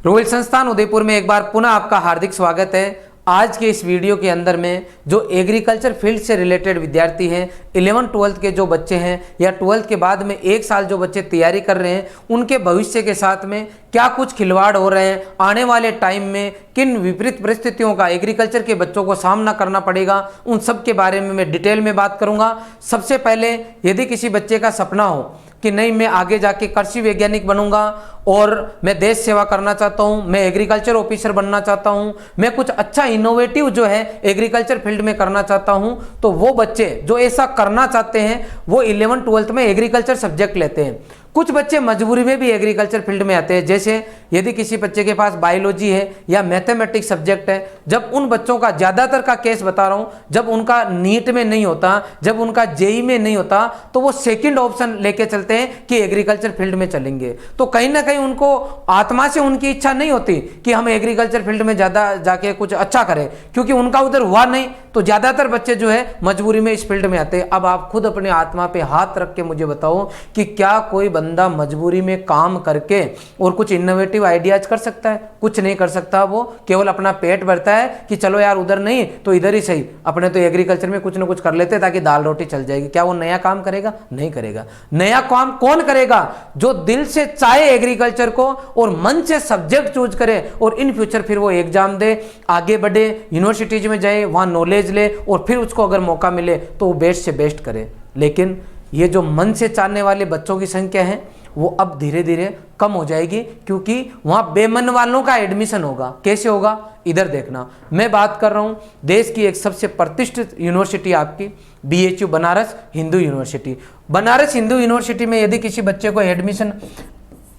Royal संस्थान उदयपुर में एक बार पुनः आपका हार्दिक स्वागत है। आज के इस वीडियो के अंदर में जो एग्रीकल्चर फील्ड से रिलेटेड विद्यार्थी हैं, 11-12 के जो बच्चे हैं या 12th के बाद में एक साल जो बच्चे तैयारी कर रहे हैं, उनके भविष्य के साथ में क्या कुछ खिलवाड़ हो रहे हैं, आने वाले टाइम में किन विपरीत परिस्थितियों का एग्रीकल्चर के बच्चों को सामना करना पड़ेगा, उन सब के बारे में मैं डिटेल में बात करूंगा। सबसे पहले, यदि किसी बच्चे का सपना हो कि नहीं मैं आगे जाके कृषि वैज्ञानिक बनूंगा और मैं देश सेवा करना चाहता हूं, मैं एग्रीकल्चर ऑफिसर बनना चाहता हूं, मैं कुछ अच्छा इनोवेटिव जो है एग्रीकल्चर फील्ड में करना चाहता हूं, तो वो बच्चे जो ऐसा करना चाहते हैं वो 11-12 में एग्रीकल्चर सब्जेक्ट लेते हैं। कुछ बच्चे मजबूरी में भी एग्रीकल्चर फील्ड में आते हैं, जैसे यदि किसी बच्चे के पास बायोलॉजी है या मैथमेटिक्स सब्जेक्ट है। जब उन बच्चों का ज़्यादातर का केस बता रहा हूँ, जब उनका नीट में नहीं होता, जब उनका जेई में नहीं होता, तो वो सेकंड ऑप्शन लेके चलते हैं कि एग्रीकल्चर फील्ड में चलेंगे। तो कहीं ना कहीं उनको आत्मा से उनकी इच्छा नहीं होती कि हम एग्रीकल्चर फील्ड में ज़्यादा जाके कुछ अच्छा करें, क्योंकि उनका उधर हुआ नहीं। तो ज़्यादातर बच्चे जो है मजबूरी में इस फील्ड में आते हैं। अब आप खुद अपने आत्मा पे हाथ रख के मुझे बताओ कि क्या कोई बंदा मजबूरी में काम करके और कुछ इनोवेटिव आइडियाज कर सकता है? कुछ नहीं कर सकता। वो केवल अपना पेट भरता है कि चलो यार उधर नहीं तो इधर ही सही, अपने तो एग्रीकल्चर में कुछ ना कुछ कर लेते ताकि दाल रोटी चल जाएगी। क्या वो नया काम करेगा? नहीं करेगा। नया काम कौन करेगा? जो दिल से चाहे एग्रीकल्चर को और मन से सब्जेक्ट चूज करे और इन फ्यूचर फिर वो एग्जाम दे, आगे बढ़े, यूनिवर्सिटीज में जाए, वहां नॉलेज ले और फिर उसको अगर मौका मिले तो वो बेस्ट से बेस्ट करे। लेकिन ये जो मन से चाहने वाले बच्चों की संख्या है वो अब धीरे धीरे कम हो जाएगी, क्योंकि वहां बेमन वालों का एडमिशन होगा। कैसे होगा? इधर देखना, मैं बात कर रहा हूं देश की एक सबसे प्रतिष्ठित यूनिवर्सिटी आपकी BHU Banaras Hindu university. Banaras Hindu university में यदि किसी बच्चे को एडमिशन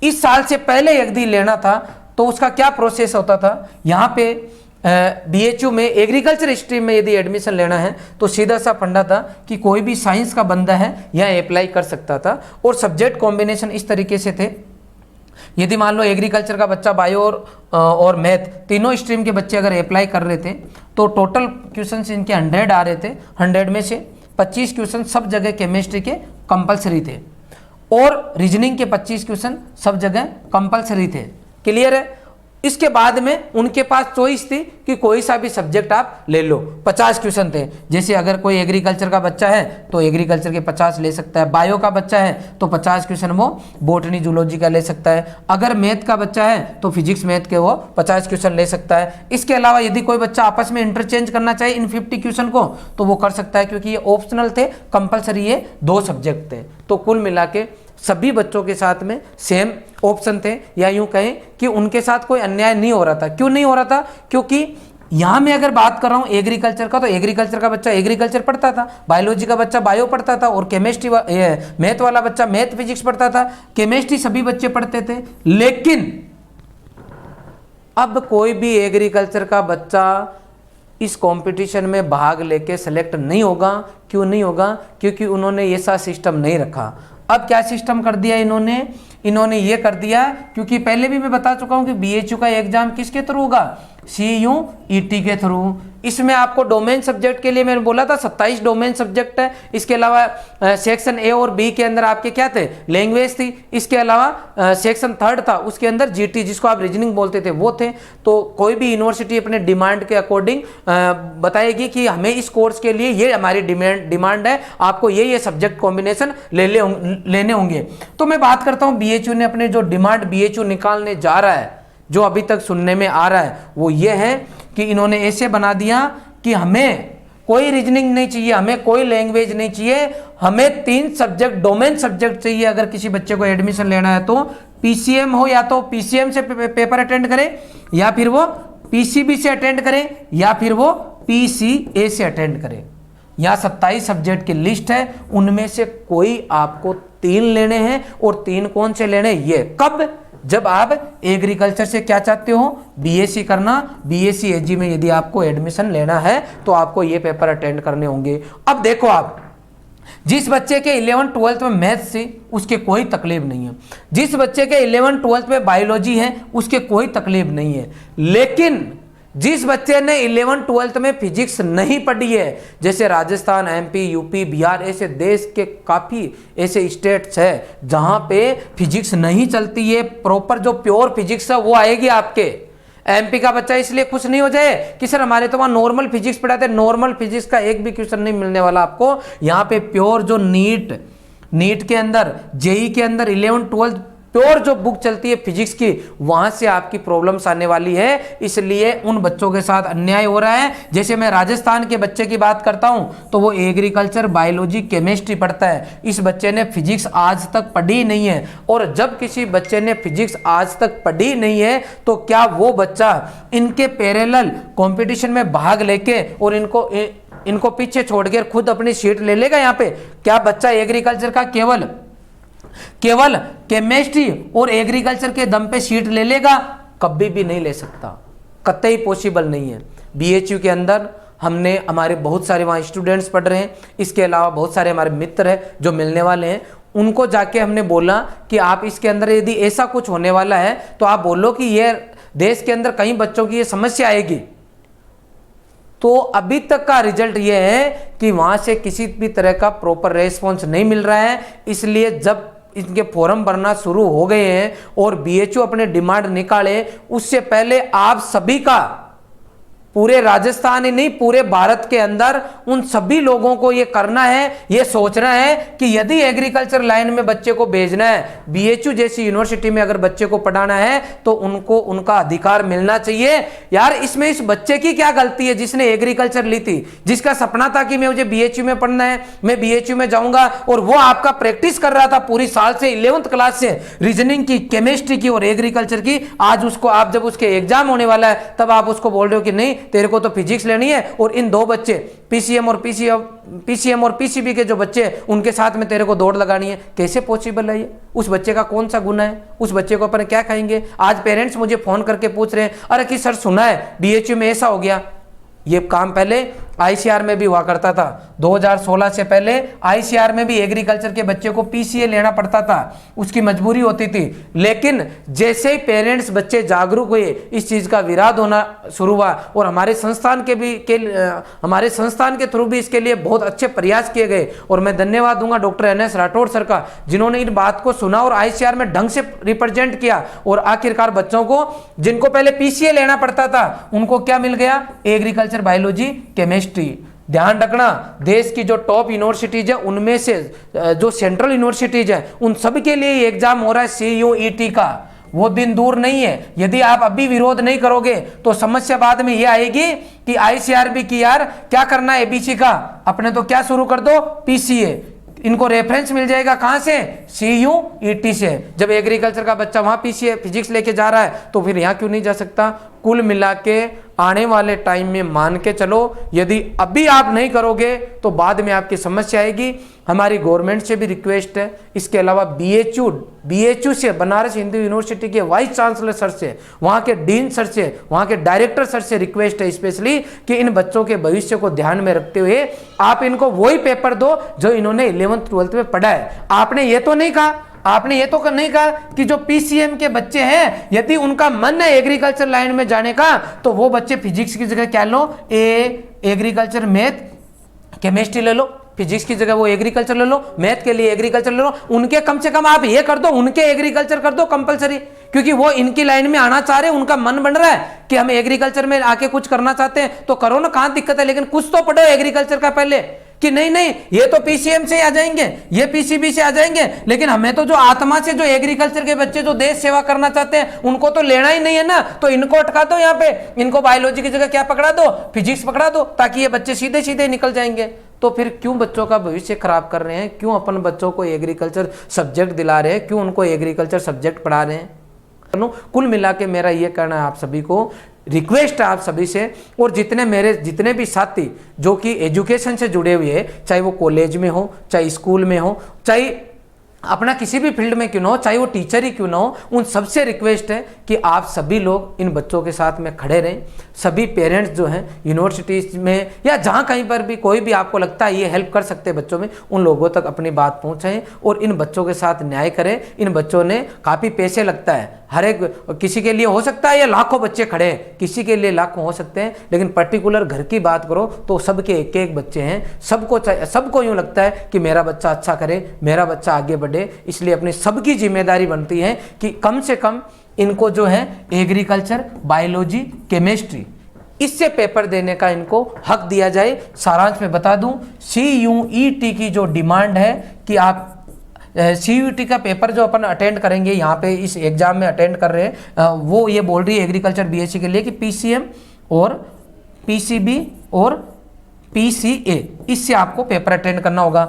इस साल से पहले यदि लेना था तो उसका क्या प्रोसेस होता था? यहाँ पे BHU में एग्रीकल्चर स्ट्रीम में यदि एडमिशन लेना है तो सीधा सा फंडा था कि कोई भी साइंस का बंदा है यहाँ अप्लाई कर सकता था, और सब्जेक्ट कॉम्बिनेशन इस तरीके से थे। यदि मान लो एग्रीकल्चर का बच्चा बायो और मैथ तीनों स्ट्रीम के बच्चे अगर अप्लाई कर रहे थे तो टोटल क्वेश्चन इनके 100 आ रहे थे। 100 में से 25 क्वेश्चन सब जगह केमिस्ट्री के कंपलसरी थे और रीजनिंग के 25 क्वेश्चन सब जगह कंपलसरी थे। क्लियर है? इसके बाद में उनके पास चॉइस थी कि कोई सा भी सब्जेक्ट आप ले लो। 50 क्वेश्चन थे, जैसे अगर कोई एग्रीकल्चर का बच्चा है तो एग्रीकल्चर के 50 ले सकता है, बायो का बच्चा है तो 50 क्वेश्चन वो बॉटनी जूलॉजी का ले सकता है, अगर मैथ का बच्चा है तो फिजिक्स मैथ के वो 50 क्वेश्चन ले सकता है। इसके अलावा यदि कोई बच्चा आपस में इंटरचेंज करना चाहे इन 50 क्वेश्चन को तो वो कर सकता है, क्योंकि ये ऑप्शनल थे, कंपलसरी ये 2 सब्जेक्ट थे। तो कुल मिला के सभी बच्चों के साथ में सेम ऑप्शन थे, या यूं कहें कि उनके साथ कोई अन्याय नहीं हो रहा था। क्यों नहीं हो रहा था? क्योंकि यहां मैं अगर बात कर रहा हूं एग्रीकल्चर का, तो एग्रीकल्चर का बच्चा एग्रीकल्चर पढ़ता था, बायोलॉजी का बच्चा बायो पढ़ता था, और केमिस्ट्री मैथ वाला बच्चा मैथ फिजिक्स पढ़ता था, केमिस्ट्री सभी बच्चे पढ़ते थे। लेकिन अब कोई भी एग्रीकल्चर का बच्चा इस कंपटीशन में भाग लेके सेलेक्ट नहीं होगा। क्यों नहीं होगा? क्योंकि उन्होंने ऐसा सिस्टम नहीं रखा। अब क्या सिस्टम कर दिया इन्होंने ये कर दिया, क्योंकि पहले भी मैं बता चुका हूं कि BHU का एग्जाम किसके थ्रू होगा? CUET के थ्रू। इसमें आपको डोमेन सब्जेक्ट के लिए मैंने बोला था 27 डोमेन सब्जेक्ट है। इसके अलावा सेक्शन A और B के अंदर आपके क्या थे? लैंग्वेज थी। इसके अलावा सेक्शन 3 था, उसके अंदर GT जिसको आप रीजनिंग बोलते थे वो थे। तो कोई भी यूनिवर्सिटी अपने डिमांड के अकॉर्डिंग बताएगी कि हमें इस कोर्स के लिए ये हमारी डिमांड है, आपको ये सब्जेक्ट कॉम्बिनेशन लेने होंगे। तो मैं बात करता हूँ BHU ने अपने जो डिमांड BHU निकालने जा रहा है, जो अभी तक सुनने में आ रहा है वो ये है कि इन्होंने ऐसे बना दिया कि हमें कोई रीजनिंग नहीं चाहिए, हमें कोई लैंग्वेज नहीं चाहिए, हमें 3 सब्जेक्ट डोमेन सब्जेक्ट चाहिए। अगर किसी बच्चे को एडमिशन लेना है तो PCM हो, या तो PCM से पेपर अटेंड करे, या फिर वो PCB से अटेंड करे, या फिर वो PCA से अटेंड करे। यहाँ 27 सब्जेक्ट की लिस्ट है, उनमें से कोई आपको 3 लेने हैं। और 3 कौन से लेने? ये कब? जब आप एग्रीकल्चर से क्या चाहते हो? BSc करना। BSc AG में यदि आपको एडमिशन लेना है तो आपको ये पेपर अटेंड करने होंगे। अब देखो, आप जिस बच्चे के 11-12 में मैथ्स से उसके कोई तकलीफ नहीं है, जिस बच्चे के 11-12 में बायोलॉजी है उसके कोई तकलीफ नहीं है, लेकिन जिस बच्चे ने 11 12th में फिजिक्स नहीं पढ़ी है, जैसे राजस्थान, एमपी, यूपी, बिहार, ऐसे देश के काफ़ी ऐसे स्टेट्स है जहाँ पे फिजिक्स नहीं चलती है, प्रॉपर जो प्योर फिजिक्स है वो आएगी आपके। एमपी का बच्चा इसलिए खुश नहीं हो जाए कि सर हमारे तो वहाँ नॉर्मल फिजिक्स पढ़ाते हैं, नॉर्मल फिजिक्स का एक भी क्वेश्चन नहीं मिलने वाला आपको। यहाँ पे प्योर जो नीट के अंदर, जेई के अंदर 11 12 प्योर जो बुक चलती है फिजिक्स की, वहां से आपकी प्रॉब्लम्स आने वाली है। इसलिए उन बच्चों के साथ अन्याय हो रहा है। जैसे मैं राजस्थान के बच्चे की बात करता हूं तो वो एग्रीकल्चर, बायोलॉजी, केमिस्ट्री पढ़ता है। इस बच्चे ने फिजिक्स आज तक पढ़ी नहीं है, और जब किसी बच्चे ने फिजिक्स आज तक पढ़ी नहीं है तो क्या वो बच्चा इनके पैरेलल कंपटीशन में भाग लेके और इनको पीछे छोड़कर खुद अपनी सीट ले लेगा? यहाँ पे क्या बच्चा एग्रीकल्चर का केवल केमिस्ट्री और एग्रीकल्चर के दम पे सीट ले लेगा? कभी भी नहीं ले सकता, कतई पॉसिबल नहीं है। बीएचयू के अंदर हमारे बहुत सारे वहाँ स्टूडेंट्स पढ़ रहे हैं, इसके अलावा बहुत सारे हमारे मित्र हैं जो मिलने वाले हैं। उनको जाके हमने बोला कि आप इसके अंदर यदि ऐसा कुछ होने वाला है तो आप बोलो कि ये देश के अंदर कई बच्चों की ये समस्या आएगी। तो अभी तक का रिजल्ट ये है कि वहां से किसी भी तरह का प्रॉपर रेस्पॉन्स नहीं मिल रहा है। इसलिए जब इनके फॉर्म भरना शुरू हो गए हैं और बीएचयू अपने डिमांड निकाले, उससे पहले आप सभी का, पूरे राजस्थान ही नहीं पूरे भारत के अंदर उन सभी लोगों को ये करना है, ये सोचना है कि यदि एग्रीकल्चर लाइन में बच्चे को भेजना है, बीएचयू जैसी यूनिवर्सिटी में अगर बच्चे को पढ़ाना है तो उनको उनका अधिकार मिलना चाहिए। यार इसमें इस बच्चे की क्या गलती है जिसने एग्रीकल्चर ली थी, जिसका सपना था कि मुझे बीएचयू में पढ़ना है, मैं बीएचयू में जाऊंगा, और वो आपका प्रैक्टिस कर रहा था पूरी साल से, 11th क्लास से, रीजनिंग की, केमिस्ट्री की और एग्रीकल्चर की। आज उसको आप जब उसके एग्जाम होने वाला है तब आप उसको बोल रहे हो कि नहीं तेरे को तो फिजिक्स लेनी है, और इन दो बच्चे पीसीएम और पीसीबी के जो बच्चे उनके साथ में तेरे को दौड़ लगानी है। कैसे पॉसिबल है ये? उस बच्चे का कौन सा गुना है? उस बच्चे को अपन क्या खाएंगे? आज पेरेंट्स मुझे फोन करके पूछ रहे हैं, अरे कि सर सुना है बीएचयू में ऐसा हो गया। ये काम पहले आईसीआर में भी हुआ करता था। 2016 से पहले आईसीआर में भी एग्रीकल्चर के बच्चे को पीसीए लेना पड़ता था, उसकी मजबूरी होती थी। लेकिन जैसे ही पेरेंट्स बच्चे जागरूक हुए, इस चीज का विरोध होना शुरू हुआ, और हमारे संस्थान के थ्रू भी इसके लिए बहुत अच्छे प्रयास किए गए। और मैं धन्यवाद दूंगा डॉक्टर एनएस राठौड़ सर का, जिन्होंने इन बात को सुना और आईसीआर में ढंग से रिप्रेजेंट किया, और आखिरकार बच्चों को जिनको पहले पीसीए लेना पड़ता था उनको क्या मिल गया? Agriculture, biology, chemistry. ध्यान रखना, देश की जो टॉप यूनिवर्सिटीज है उनमें से जो सेंट्रल यूनिवर्सिटीज है उन सब के लिए एग्जाम हो रहा है CUET का। वो दिन दूर नहीं है। यदि आप अभी विरोध नहीं करोगे तो समस्या बाद में ये आएगी कि आईसीआरबी की यार क्या करना है एबीसी का, अपने तो क्या शुरू कर दो पीसीए। इनको रेफरेंस मिल जाएगा कहां से? CUET से। जब एग्रीकल्चर का बच्चा वहां पीसीए फिजिक्स लेके जा रहा है तो फिर यहां क्यों नहीं जा सकता? कुल मिला के आने वाले टाइम में मान के चलो, यदि अभी आप नहीं करोगे तो बाद में आपकी समस्या आएगी। हमारी गवर्नमेंट से भी रिक्वेस्ट है, इसके अलावा बीएचयू से, बनारस हिंदू यूनिवर्सिटी के वाइस चांसलर सर से, वहाँ के डीन सर से, वहाँ के डायरेक्टर सर से रिक्वेस्ट है स्पेशली कि इन बच्चों के भविष्य को ध्यान में रखते हुए आप इनको वही पेपर दो जो इन्होंने 11th 12th में पढ़ा है। आपने ये तो नहीं कहा कि जो पीसीएम के बच्चे हैं यदि उनका मन है एग्रीकल्चर लाइन में जाने का तो वो बच्चे फिजिक्स की जगह क्या लो? एग्रीकल्चर, मैथ, केमिस्ट्री ले लो। फिजिक्स की जगह वो एग्रीकल्चर ले लो, मैथ के लिए एग्रीकल्चर ले लो। उनके कम से कम आप ये कर दो, उनके एग्रीकल्चर कर दो कंपलसरी, क्योंकि वो इनकी लाइन में आना चाह रहे हैं, उनका मन बन रहा है कि हम एग्रीकल्चर में आके कुछ करना चाहते हैं, तो करो ना, कहां दिक्कत है? लेकिन कुछ तो पढ़ो एग्रीकल्चर का पहले, कि नहीं ये तो पीसीएम से आ जाएंगे, ये पीसीबी से आ जाएंगे, लेकिन हमें तो जो आत्मा से जो एग्रीकल्चर के बच्चे जो देश सेवा करना चाहते हैं उनको तो लेना ही नहीं है ना। तो इनको अटका दो यहाँ पे, इनको बायोलॉजी की जगह क्या पकड़ा दो? फिजिक्स पकड़ा दो, ताकि ये बच्चे सीधे सीधे निकल जाएंगे। तो फिर क्यों बच्चों का भविष्य खराब कर रहे हैं? क्यों अपन बच्चों को एग्रीकल्चर सब्जेक्ट दिला रहे हैं? क्यों उनको एग्रीकल्चर सब्जेक्ट पढ़ा रहे हैं? कुल मिला के मेरा ये कहना है, आप सभी को रिक्वेस्ट है, आप सभी से, और जितने भी साथी जो कि एजुकेशन से जुड़े हुए हैं, चाहे वो कॉलेज में हो, चाहे स्कूल में हो, चाहे अपना किसी भी फील्ड में क्यों ना हो, चाहे वो टीचर ही क्यों ना हो, उन सबसे रिक्वेस्ट है कि आप सभी लोग इन बच्चों के साथ में खड़े रहें। सभी पेरेंट्स जो हैं यूनिवर्सिटीज में या जहाँ कहीं पर भी कोई भी आपको लगता है ये हेल्प कर सकते हैं बच्चों में, उन लोगों तक अपनी बात पहुँचाएं और इन बच्चों के साथ न्याय करें। इन बच्चों ने काफ़ी पैसे लगता है, हर एक किसी के लिए हो सकता है ये लाखों बच्चे खड़े हैं, किसी के लिए लाखों हो सकते हैं, लेकिन पर्टिकुलर घर की बात करो तो सबके एक एक बच्चे हैं। सबको यूँ लगता है कि मेरा बच्चा अच्छा करे, मेरा बच्चा आगे बढ़े, इसलिए अपनी सबकी जिम्मेदारी बनती है कि कम से कम इनको जो है एग्रीकल्चर, बायोलॉजी, केमिस्ट्री इससे पेपर देने का इनको हक दिया जाए। सारांश में बता दूं, CUET की जो डिमांड है कि आप CUET का पेपर जो अपन अटेंड करेंगे यहाँ पे इस एग्जाम में अटेंड कर रहे हैं, वो ये बोल रही है एग्रीकल्चर BSc के लिए कि PCM और PCB और PCA इससे आपको पेपर अटेंड करना होगा।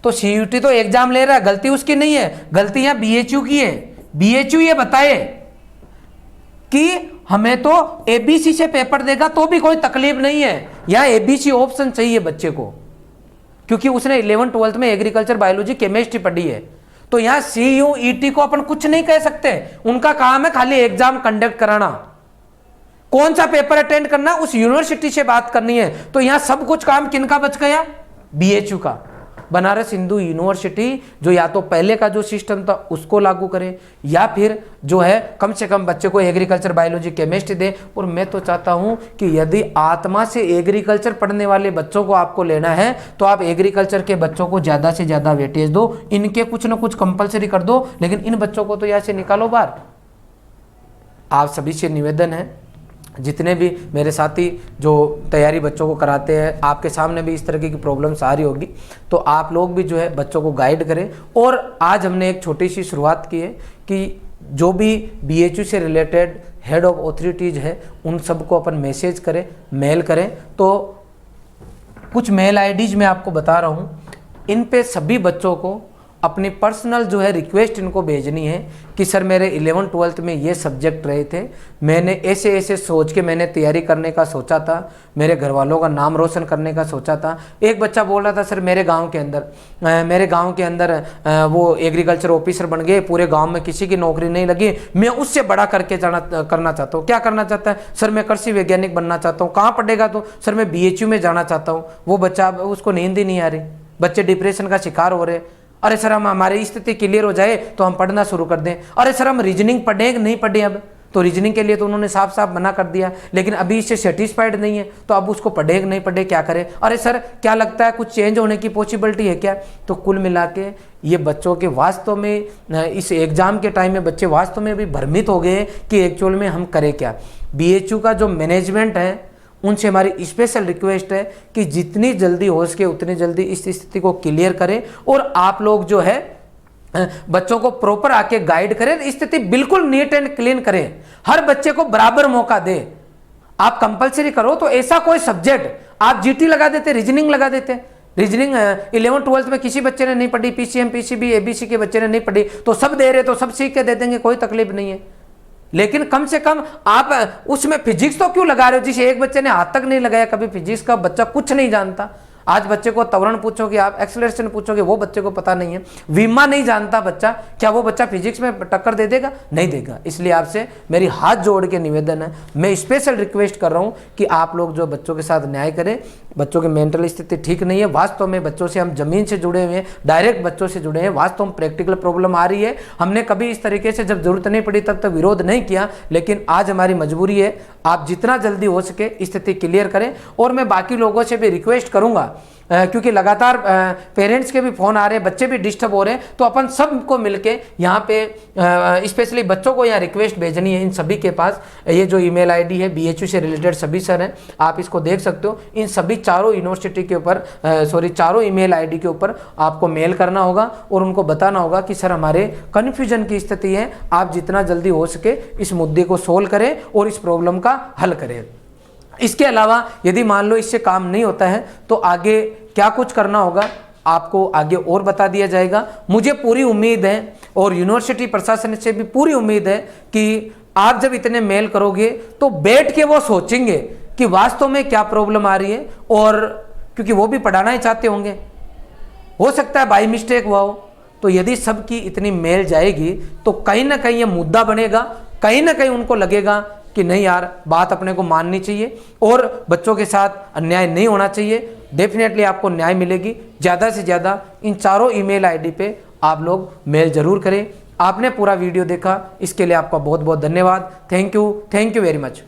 तो CUET तो एग्जाम ले रहा है, गलती उसकी नहीं है, गलती यहाँ BHU की है। BHU ये बताए कि हमें तो ABC से पेपर देगा तो भी कोई तकलीफ नहीं है, यहाँ ABC ऑप्शन चाहिए बच्चे को, क्योंकि उसने 11th-12th में एग्रीकल्चर, बायोलॉजी, केमिस्ट्री पढ़ी है। तो यहाँ CUET को अपन कुछ नहीं कह सकते, उनका काम है खाली एग्जाम कंडक्ट कराना, कौन सा पेपर अटेंड करना उस यूनिवर्सिटी से बात करनी है। तो यहाँ सब कुछ काम किनका बच गया? BHU का, बनारस हिंदू यूनिवर्सिटी, जो या तो पहले का जो सिस्टम था उसको लागू करे या फिर जो है कम से कम बच्चे को एग्रीकल्चर, बायोलॉजी, केमिस्ट्री दे। और मैं तो चाहता हूं कि यदि आत्मा से एग्रीकल्चर पढ़ने वाले बच्चों को आपको लेना है तो आप एग्रीकल्चर के बच्चों को ज़्यादा से ज़्यादा वेटेज दो, इनके कुछ ना कुछ कंपलसरी कर दो, लेकिन इन बच्चों को तो यहाँ से निकालो बाहर। आप सभी से निवेदन है, जितने भी मेरे साथी जो तैयारी बच्चों को कराते हैं, आपके सामने भी इस तरह की प्रॉब्लम्स आ रही होगी, तो आप लोग भी जो है बच्चों को गाइड करें। और आज हमने एक छोटी सी शुरुआत की है कि जो भी BHU से रिलेटेड हेड ऑफ ऑथोरिटीज़ है उन सबको अपन मैसेज करें, मेल करें। तो कुछ मेल IDs मैं आपको बता रहा हूँ, इन पे सभी बच्चों को अपनी पर्सनल जो है रिक्वेस्ट इनको भेजनी है कि सर मेरे 11th-12th में ये सब्जेक्ट रहे थे, मैंने ऐसे ऐसे सोच के मैंने तैयारी करने का सोचा था, मेरे घर वालों का नाम रोशन करने का सोचा था। एक बच्चा बोल रहा था सर मेरे गांव के अंदर वो एग्रीकल्चर ऑफिसर बन गए, पूरे गांव में किसी की नौकरी नहीं लगी, मैं उससे बड़ा करना चाहता हूँ। क्या करना चाहता है? सर मैं कृषि वैज्ञानिक बनना चाहता हूँ। कहाँ पढ़ेगा? तो सर मैं BHU में जाना चाहता हूँ। वो बच्चा, उसको नींद ही नहीं आ रही, बच्चे डिप्रेशन का शिकार हो रहे। अरे सर हम हमारी स्थिति क्लियर हो जाए तो हम पढ़ना शुरू कर दें। अरे सर हम रीजनिंग पढ़ें कि नहीं पढ़ें? अब तो रीजनिंग के लिए तो उन्होंने साफ साफ मना कर दिया, लेकिन अभी इससे सेटिस्फाइड नहीं है, तो अब उसको पढ़े कि नहीं पढ़े, क्या करें? अरे सर क्या लगता है कुछ चेंज होने की पॉसिबिलिटी है क्या? तो कुल मिला के ये बच्चों के वास्तव में इस एग्जाम के टाइम में बच्चे वास्तव में भी भ्रमित हो गए कि एक्चुअल में हम करें क्या। BHU का जो मैनेजमेंट है उनसे हमारी स्पेशल रिक्वेस्ट है कि जितनी जल्दी हो सके उतनी जल्दी इस स्थिति को क्लियर करें और आप लोग जो है बच्चों को प्रॉपर आके गाइड करें, स्थिति बिल्कुल नीट एंड क्लीन करें, हर बच्चे को बराबर मौका दें। आप कंपलसरी करो तो ऐसा कोई सब्जेक्ट आप GT लगा देते, रीजनिंग लगा देते। रीजनिंग 11th-12th में किसी बच्चे ने नहीं पढ़ी, PCM, PCB, ABC के बच्चे ने नहीं पढ़ी, तो सब दे रहे तो सब सीख के दे देंगे, कोई तकलीफ नहीं है। लेकिन कम से कम आप उसमें फिजिक्स तो क्यों लगा रहे हो? जिस एक बच्चे ने हाथ तक नहीं लगाया कभी फिजिक्स का, बच्चा कुछ नहीं जानता। आज बच्चे को त्वरण पूछोगे, आप एक्सेलरेशन पूछोगे, वो बच्चे को पता नहीं है। विमा नहीं जानता बच्चा, क्या वो बच्चा फिजिक्स में टक्कर दे देगा? नहीं देगा। इसलिए आपसे मेरी हाथ जोड़ के निवेदन है, मैं स्पेशल रिक्वेस्ट कर रहा हूँ कि आप लोग जो बच्चों के साथ न्याय करें। बच्चों की मेंटल स्थिति ठीक नहीं है, वास्तव में बच्चों से हम जमीन से जुड़े हुए हैं, डायरेक्ट बच्चों से जुड़े हैं, वास्तव में प्रैक्टिकल प्रॉब्लम आ रही है। हमने कभी इस तरीके से जब जरूरत नहीं पड़ी तब तक विरोध नहीं किया, लेकिन आज हमारी मजबूरी है। आप जितना जल्दी हो सके स्थिति क्लियर करें। और मैं बाकी लोगों से भी रिक्वेस्ट करूंगा, क्योंकि लगातार पेरेंट्स के भी फ़ोन आ रहे हैं, बच्चे भी डिस्टर्ब हो रहे हैं, तो अपन सबको मिलके यहाँ पे स्पेशली बच्चों को यहाँ रिक्वेस्ट भेजनी है इन सभी के पास। ये जो ईमेल आईडी है BHU से रिलेटेड सभी सर हैं, आप इसको देख सकते हो। इन सभी चारों यूनिवर्सिटी के ऊपर चारों ईमेल आईडी के ऊपर आपको मेल करना होगा और उनको बताना होगा कि सर हमारे कन्फ्यूजन की स्थिति है, आप जितना जल्दी हो सके इस मुद्दे को सोल्व करें और इस प्रॉब्लम का हल करें। इसके अलावा यदि मान लो इससे काम नहीं होता है तो आगे क्या कुछ करना होगा आपको आगे और बता दिया जाएगा। मुझे पूरी उम्मीद है और यूनिवर्सिटी प्रशासन से भी पूरी उम्मीद है कि आप जब इतने मेल करोगे तो बैठ के वो सोचेंगे कि वास्तव में क्या प्रॉब्लम आ रही है, और क्योंकि वो भी पढ़ाना ही चाहते होंगे, हो सकता है बाई मिस्टेक हुआ हो, तो यदि सबकी इतनी मेल जाएगी तो कहीं ना कहीं ये मुद्दा बनेगा, कहीं ना कहीं उनको लगेगा कि नहीं यार, बात अपने को माननी चाहिए और बच्चों के साथ अन्याय नहीं होना चाहिए। डेफिनेटली आपको न्याय मिलेगी। ज़्यादा से ज़्यादा इन चारों ईमेल आईडी पे आप लोग मेल जरूर करें। आपने पूरा वीडियो देखा, इसके लिए आपका बहुत बहुत धन्यवाद। Thank you very much.